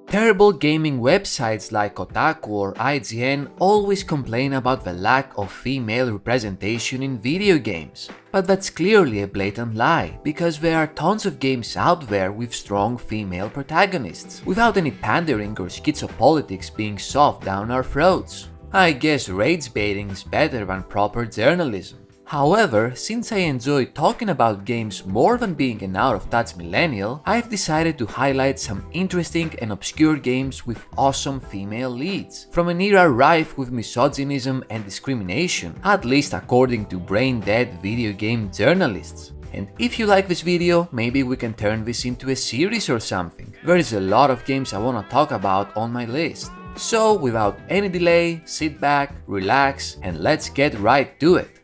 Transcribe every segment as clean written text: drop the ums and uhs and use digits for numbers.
Terrible gaming websites like Kotaku or IGN always complain about the lack of female representation in video games. But that's clearly a blatant lie, because there are tons of games out there with strong female protagonists, without any pandering or schizopolitics being shoved down our throats. I guess rage baiting is better than proper journalism. However, since I enjoy talking about games more than being an out-of-touch millennial, I've decided to highlight some interesting and obscure games with awesome female leads, from an era rife with misogynism and discrimination, at least according to brain-dead video game journalists. And if you like this video, maybe we can turn this into a series or something. There is a lot of games I wanna talk about on my list. So without any delay, sit back, relax, and let's get right to it.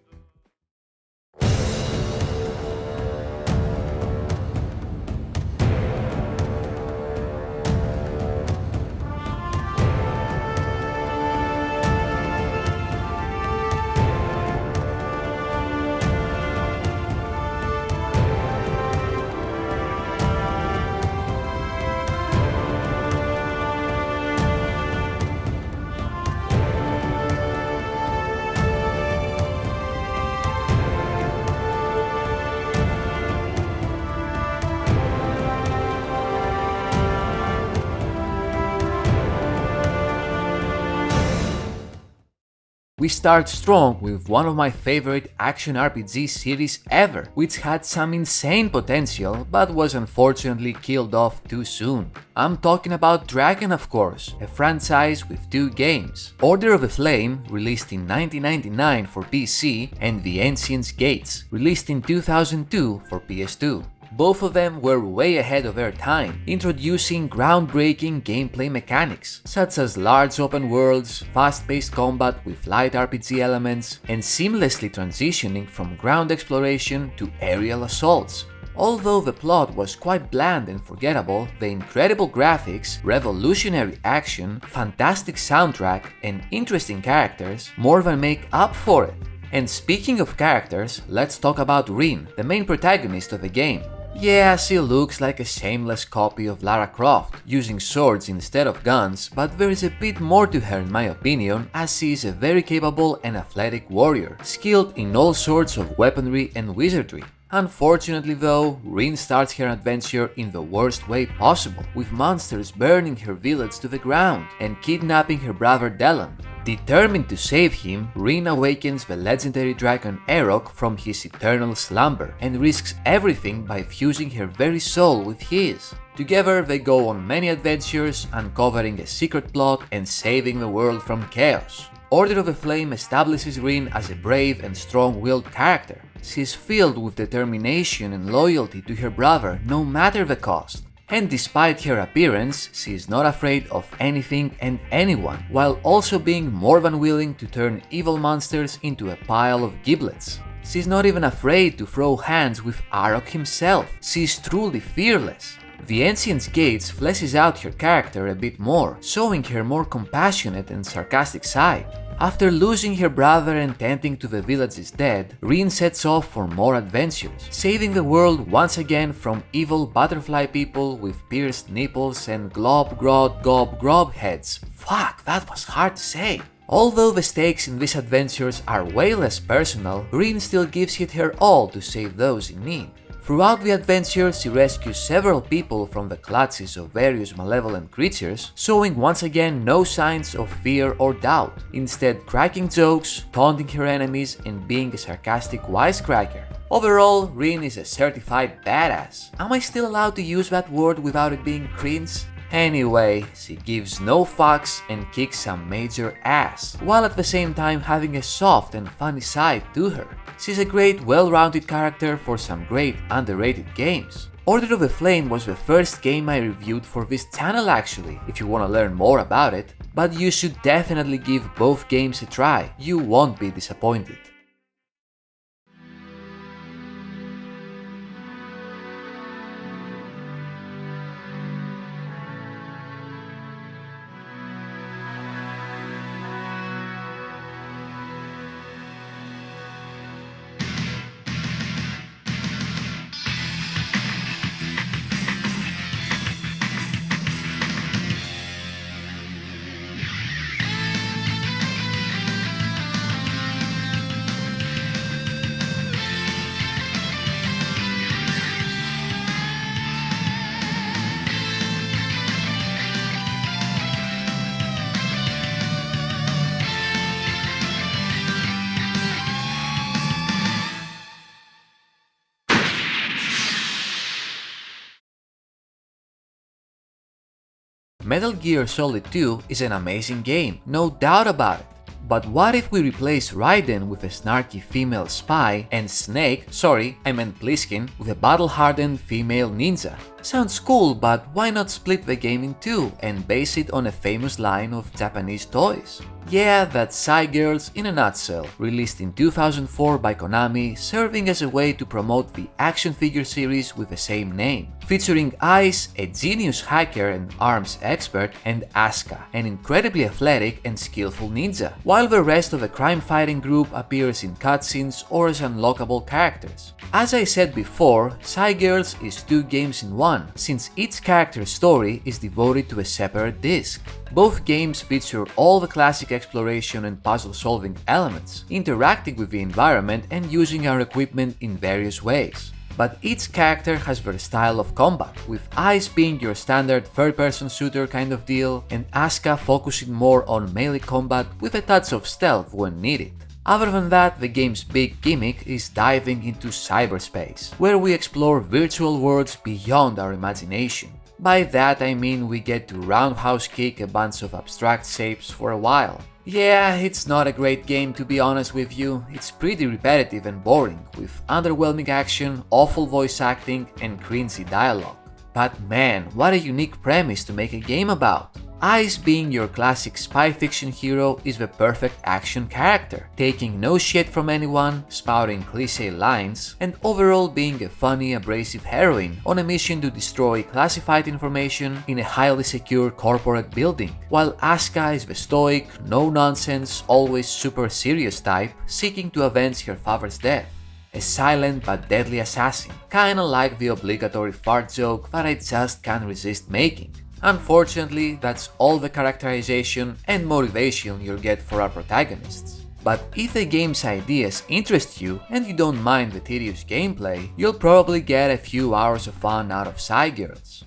We start strong with one of my favorite action RPG series ever, which had some insane potential but was unfortunately killed off too soon. I'm talking about Dragon, of course, a franchise with two games: Order of the Flame, released in 1999 for PC, and The Ancient's Gates, released in 2002 for PS2. Both of them were way ahead of their time, introducing groundbreaking gameplay mechanics, such as large open worlds, fast-paced combat with light RPG elements, and seamlessly transitioning from ground exploration to aerial assaults. Although the plot was quite bland and forgettable, the incredible graphics, revolutionary action, fantastic soundtrack, and interesting characters more than make up for it. And speaking of characters, let's talk about Rin, the main protagonist of the game. Yeah, she looks like a shameless copy of Lara Croft, using swords instead of guns, but there is a bit more to her in my opinion, as she is a very capable and athletic warrior, skilled in all sorts of weaponry and wizardry. Unfortunately though, Rin starts her adventure in the worst way possible, with monsters burning her village to the ground and kidnapping her brother Delon. Determined to save him, Rin awakens the legendary dragon Erok from his eternal slumber and risks everything by fusing her very soul with his. Together they go on many adventures, uncovering a secret plot and saving the world from chaos. Order of the Flame establishes Rin as a brave and strong-willed character. She is filled with determination and loyalty to her brother no matter the cost. And despite her appearance, she is not afraid of anything and anyone, while also being more than willing to turn evil monsters into a pile of giblets. She's not even afraid to throw hands with Arok himself. She's truly fearless. The Ancient's Gates fleshes out her character a bit more, showing her more compassionate and sarcastic side. After losing her brother and tending to the village's dead, Rin sets off for more adventures, saving the world once again from evil butterfly people with pierced nipples and glob grod gob grob heads. Fuck, that was hard to say. Although the stakes in these adventures are way less personal, Rin still gives it her all to save those in need. Throughout the adventure, she rescues several people from the clutches of various malevolent creatures, showing once again no signs of fear or doubt, instead cracking jokes, taunting her enemies, and being a sarcastic wisecracker. Overall, Rin is a certified badass. Am I still allowed to use that word without it being cringe? Anyway, she gives no fucks and kicks some major ass, while at the same time having a soft and funny side to her. She's a great, well-rounded character for some great, underrated games. Order of the Flame was the first game I reviewed for this channel actually, if you wanna learn more about it, but you should definitely give both games a try, you won't be disappointed. Metal Gear Solid 2 is an amazing game, no doubt about it. But what if we replace Raiden with a snarky female spy and Snake, sorry, I meant Pliskin, with a battle-hardened female ninja? Sounds cool, but why not split the game in two and base it on a famous line of Japanese toys? Yeah, that's Psy-Girls in a nutshell, released in 2004 by Konami, serving as a way to promote the action figure series with the same name, featuring Ice, a genius hacker and arms expert, and Asuka, an incredibly athletic and skillful ninja, while the rest of the crime-fighting group appears in cutscenes or as unlockable characters. As I said before, Psy-Girls is 2 games in one, since each character's story is devoted to a separate disc. Both games feature all the classic exploration and puzzle-solving elements, interacting with the environment and using our equipment in various ways. But each character has their style of combat, with Ice being your standard third-person shooter kind of deal, and Asuka focusing more on melee combat with a touch of stealth when needed. Other than that, the game's big gimmick is diving into cyberspace, where we explore virtual worlds beyond our imagination. By that I mean we get to roundhouse kick a bunch of abstract shapes for a while. Yeah, it's not a great game to be honest with you, it's pretty repetitive and boring, with underwhelming action, awful voice acting, and cringy dialogue. But man, what a unique premise to make a game about! Ice being your classic spy fiction hero is the perfect action character, taking no shit from anyone, spouting cliché lines, and overall being a funny, abrasive heroine on a mission to destroy classified information in a highly secure corporate building, while Asuka is the stoic, no-nonsense, always super serious type seeking to avenge her father's death. A silent but deadly assassin, kinda like the obligatory fart joke that I just can't resist making. Unfortunately, that's all the characterization and motivation you'll get for our protagonists. But if the game's ideas interest you and you don't mind the tedious gameplay, you'll probably get a few hours of fun out of Psy-Girls.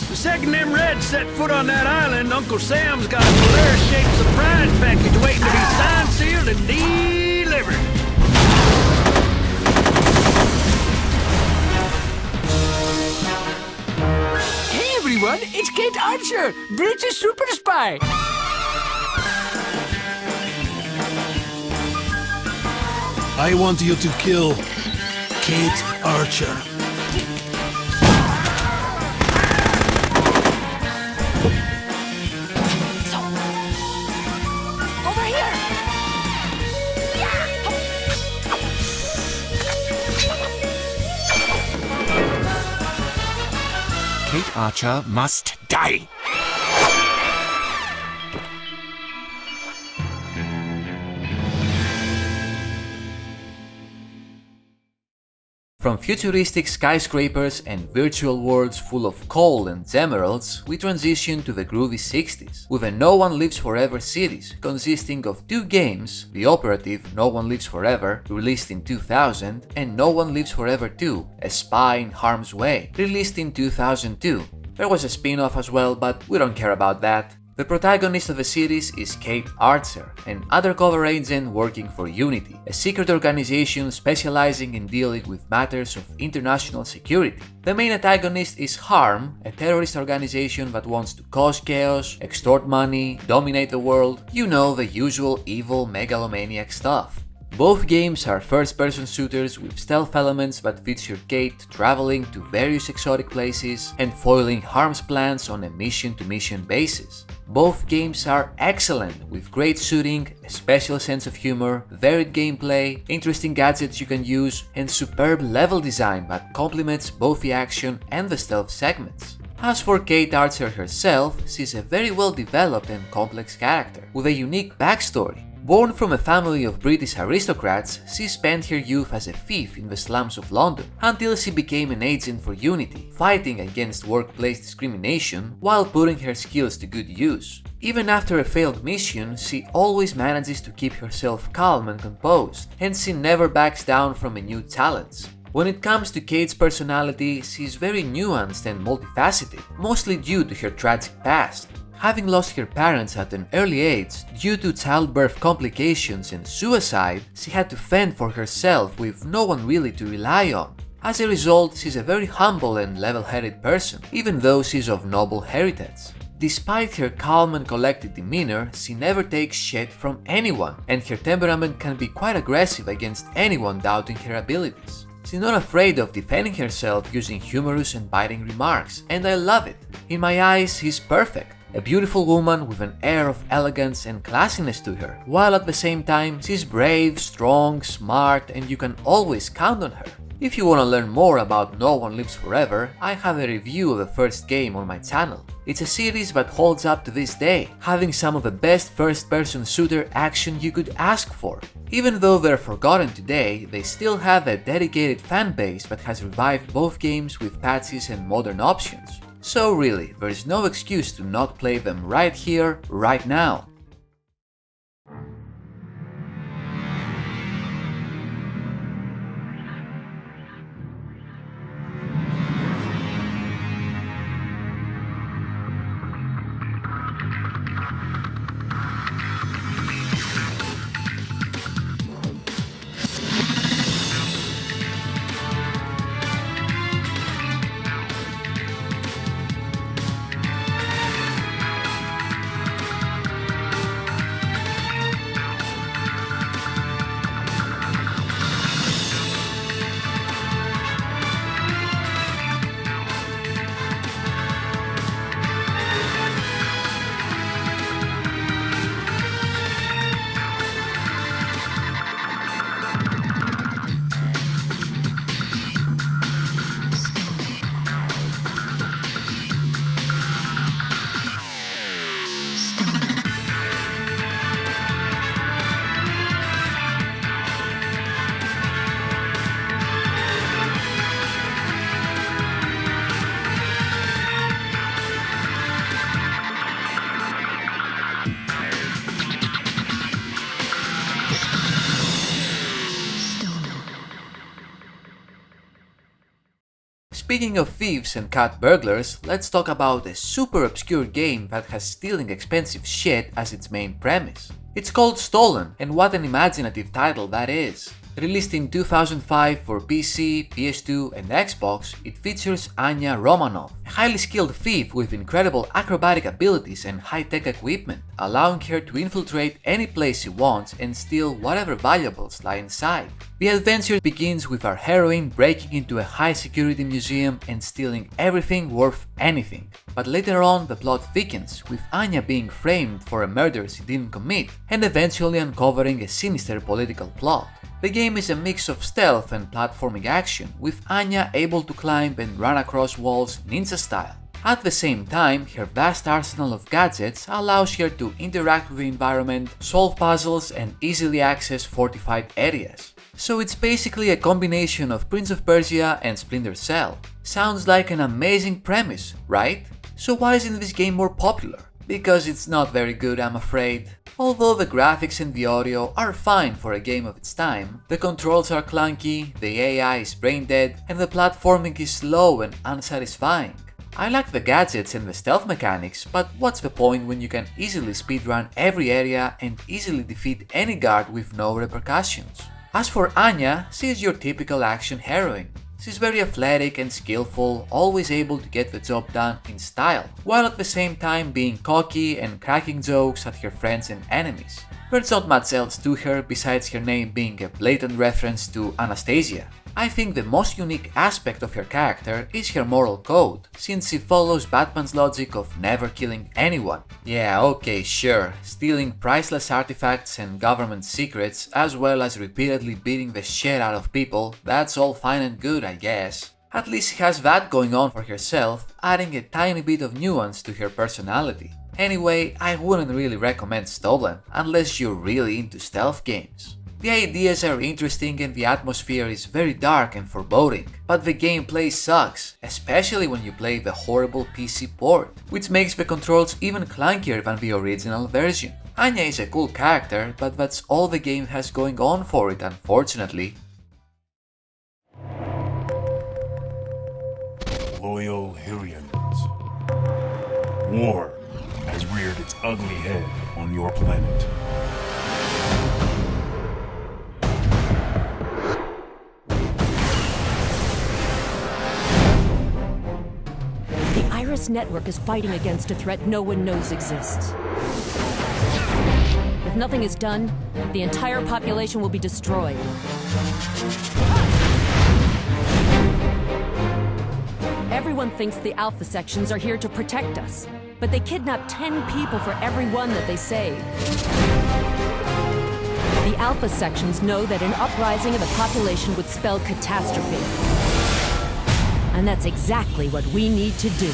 The second them Reds set foot on that island, Uncle Sam's got a Polaris-shaped surprise package waiting to be signed, sealed, and delivered. Hey everyone, it's Kate Archer, British super spy. I want you to kill Kate Archer. Over here. Kate Archer must die. From futuristic skyscrapers and virtual worlds full of coal and emeralds, we transition to the groovy 60s, with a No One Lives Forever series consisting of 2 games, the operative No One Lives Forever, released in 2000, and No One Lives Forever 2, A Spy in Harm's Way, released in 2002. There was a spin-off as well, but we don't care about that. The protagonist of the series is Kate Archer, an undercover agent working for Unity, a secret organization specializing in dealing with matters of international security. The main antagonist is Harm, a terrorist organization that wants to cause chaos, extort money, dominate the world, you know, the usual evil megalomaniac stuff. Both games are first-person shooters with stealth elements that feature Kate traveling to various exotic places and foiling Harm's plans on a mission-to-mission basis. Both games are excellent, with great shooting, a special sense of humor, varied gameplay, interesting gadgets you can use, and superb level design that complements both the action and the stealth segments. As for Kate Archer herself, she's a very well developed and complex character, with a unique backstory. Born from a family of British aristocrats, she spent her youth as a thief in the slums of London until she became an agent for Unity, fighting against workplace discrimination while putting her skills to good use. Even after a failed mission, she always manages to keep herself calm and composed, and she never backs down from a new challenge. When it comes to Kate's personality, she's very nuanced and multifaceted, mostly due to her tragic past. Having lost her parents at an early age due to childbirth complications and suicide, she had to fend for herself with no one really to rely on. As a result, she's a very humble and level-headed person, even though she's of noble heritage. Despite her calm and collected demeanor, she never takes shit from anyone, and her temperament can be quite aggressive against anyone doubting her abilities. She's not afraid of defending herself using humorous and biting remarks, and I love it. In my eyes, she's perfect. A beautiful woman with an air of elegance and classiness to her, while at the same time, she's brave, strong, smart, and you can always count on her. If you want to learn more about No One Lives Forever, I have a review of the first game on my channel. It's a series that holds up to this day, having some of the best first-person shooter action you could ask for. Even though they're forgotten today, they still have a dedicated fanbase that has revived both games with patches and modern options. So really, there's no excuse to not play them right here, right now. Speaking of thieves and cat burglars, let's talk about a super obscure game that has stealing expensive shit as its main premise. It's called Stolen, and what an imaginative title that is. Released in 2005 for PC, PS2 and Xbox, it features Anya Romanov, a highly skilled thief with incredible acrobatic abilities and high-tech equipment, allowing her to infiltrate any place she wants and steal whatever valuables lie inside. The adventure begins with our heroine breaking into a high-security museum and stealing everything worth anything. But later on, the plot thickens, with Anya being framed for a murder she didn't commit, and eventually uncovering a sinister political plot. The game is a mix of stealth and platforming action, with Anya able to climb and run across walls ninja style. At the same time, her vast arsenal of gadgets allows her to interact with the environment, solve puzzles and easily access fortified areas. So it's basically a combination of Prince of Persia and Splinter Cell. Sounds like an amazing premise, right? So why isn't this game more popular? Because it's not very good, I'm afraid. Although the graphics and the audio are fine for a game of its time, the controls are clunky, the AI is brain dead, and the platforming is slow and unsatisfying. I like the gadgets and the stealth mechanics, but what's the point when you can easily speedrun every area and easily defeat any guard with no repercussions? As for Anya, she is your typical action heroine. She's very athletic and skillful, always able to get the job done in style, while at the same time being cocky and cracking jokes at her friends and enemies. There's not much else to her besides her name being a blatant reference to Anastasia. I think the most unique aspect of her character is her moral code, since she follows Batman's logic of never killing anyone. Yeah, okay, sure, stealing priceless artifacts and government secrets, as well as repeatedly beating the shit out of people, that's all fine and good, I guess. At least she has that going on for herself, adding a tiny bit of nuance to her personality. Anyway, I wouldn't really recommend Stolen unless you're really into stealth games. The ideas are interesting and the atmosphere is very dark and foreboding, but the gameplay sucks, especially when you play the horrible PC port, which makes the controls even clunkier than the original version. Anya is a cool character, but that's all the game has going on for it, unfortunately. Loyal Hyrians. War has reared its ugly head on your planet. The Iris Network is fighting against a threat no one knows exists. If nothing is done, the entire population will be destroyed. Everyone thinks the Alpha sections are here to protect us, but they kidnap 10 people for every one that they save. The Alpha sections know that an uprising of the population would spell catastrophe. And that's exactly what we need to do.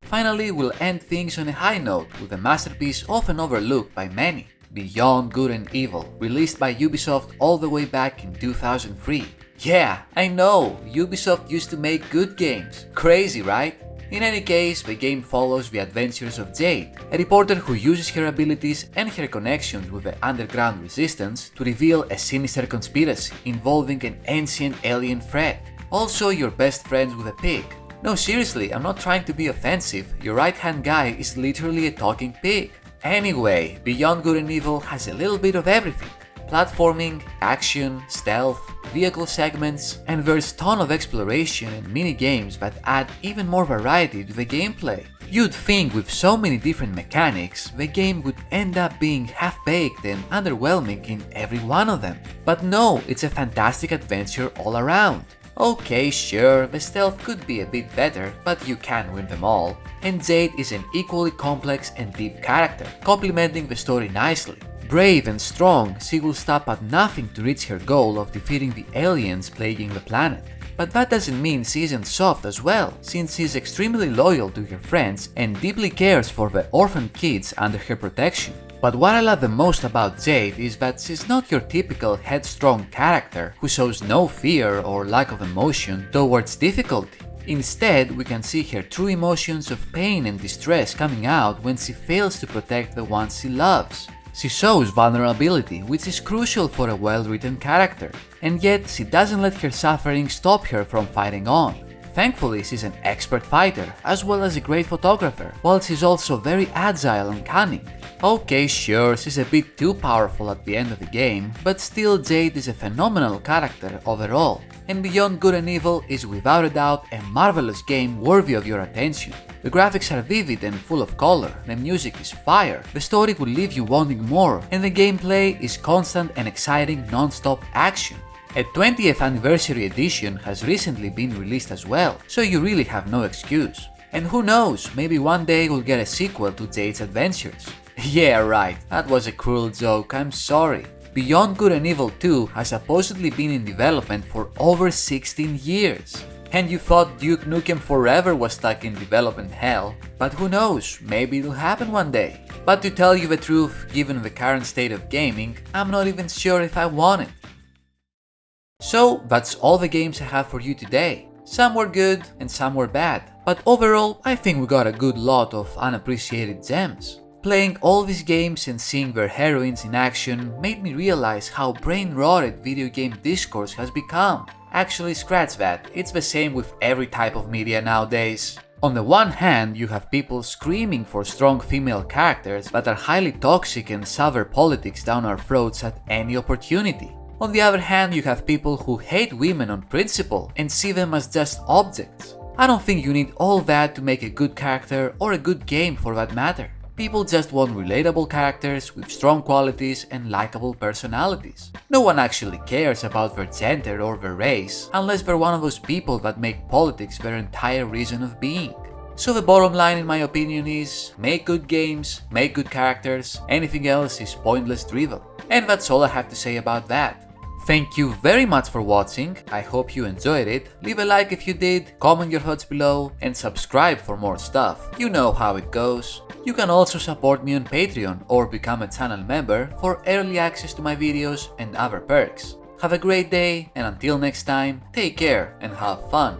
Finally, we'll end things on a high note with a masterpiece often overlooked by many, Beyond Good and Evil, released by Ubisoft all the way back in 2003. Yeah, I know, Ubisoft used to make good games. Crazy, right? In any case, the game follows the adventures of Jade, a reporter who uses her abilities and her connections with the underground resistance to reveal a sinister conspiracy involving an ancient alien threat. Also, you're best friends with a pig. No, seriously, I'm not trying to be offensive, your right-hand guy is literally a talking pig. Anyway, Beyond Good and Evil has a little bit of everything. Platforming, action, stealth, vehicle segments, and there's a ton of exploration and mini-games that add even more variety to the gameplay. You'd think with so many different mechanics, the game would end up being half-baked and underwhelming in every one of them. But no, it's a fantastic adventure all around. Okay, sure, the stealth could be a bit better, but you can win them all. And Jade is an equally complex and deep character, complementing the story nicely. Brave and strong, she will stop at nothing to reach her goal of defeating the aliens plaguing the planet. But that doesn't mean she isn't soft as well, since she's extremely loyal to her friends and deeply cares for the orphan kids under her protection. But what I love the most about Jade is that she's not your typical headstrong character who shows no fear or lack of emotion towards difficulty. Instead, we can see her true emotions of pain and distress coming out when she fails to protect the ones she loves. She shows vulnerability, which is crucial for a well-written character, and yet she doesn't let her suffering stop her from fighting on. Thankfully, she's an expert fighter, as well as a great photographer, while she's also very agile and cunning. Okay, sure, she's a bit too powerful at the end of the game, but still Jade is a phenomenal character overall, and Beyond Good and Evil is without a doubt a marvelous game worthy of your attention. The graphics are vivid and full of color, the music is fire, the story will leave you wanting more, and the gameplay is constant and exciting non-stop action. A 20th anniversary edition has recently been released as well, so you really have no excuse. And who knows, maybe one day we'll get a sequel to Jade's adventures. Yeah, right, that was a cruel joke, I'm sorry. Beyond Good and Evil 2 has supposedly been in development for over 16 years. And you thought Duke Nukem Forever was stuck in development hell, but who knows, maybe it'll happen one day. But to tell you the truth, given the current state of gaming, I'm not even sure if I want it. So that's all the games I have for you today. Some were good and some were bad, but overall I think we got a good lot of unappreciated gems. Playing all these games and seeing their heroines in action made me realize how brain-rotted video game discourse has become. Actually, scratch that, it's the same with every type of media nowadays. On the one hand, you have people screaming for strong female characters that are highly toxic and shove politics down our throats at any opportunity. On the other hand, you have people who hate women on principle and see them as just objects. I don't think you need all that to make a good character or a good game for that matter. People just want relatable characters with strong qualities and likable personalities. No one actually cares about their gender or their race, unless they're one of those people that make politics their entire reason of being. So the bottom line in my opinion is, make good games, make good characters, anything else is pointless drivel. And that's all I have to say about that. Thank you very much for watching, I hope you enjoyed it, leave a like if you did, comment your thoughts below, and subscribe for more stuff, you know how it goes. You can also support me on Patreon or become a channel member for early access to my videos and other perks. Have a great day, and until next time, take care and have fun.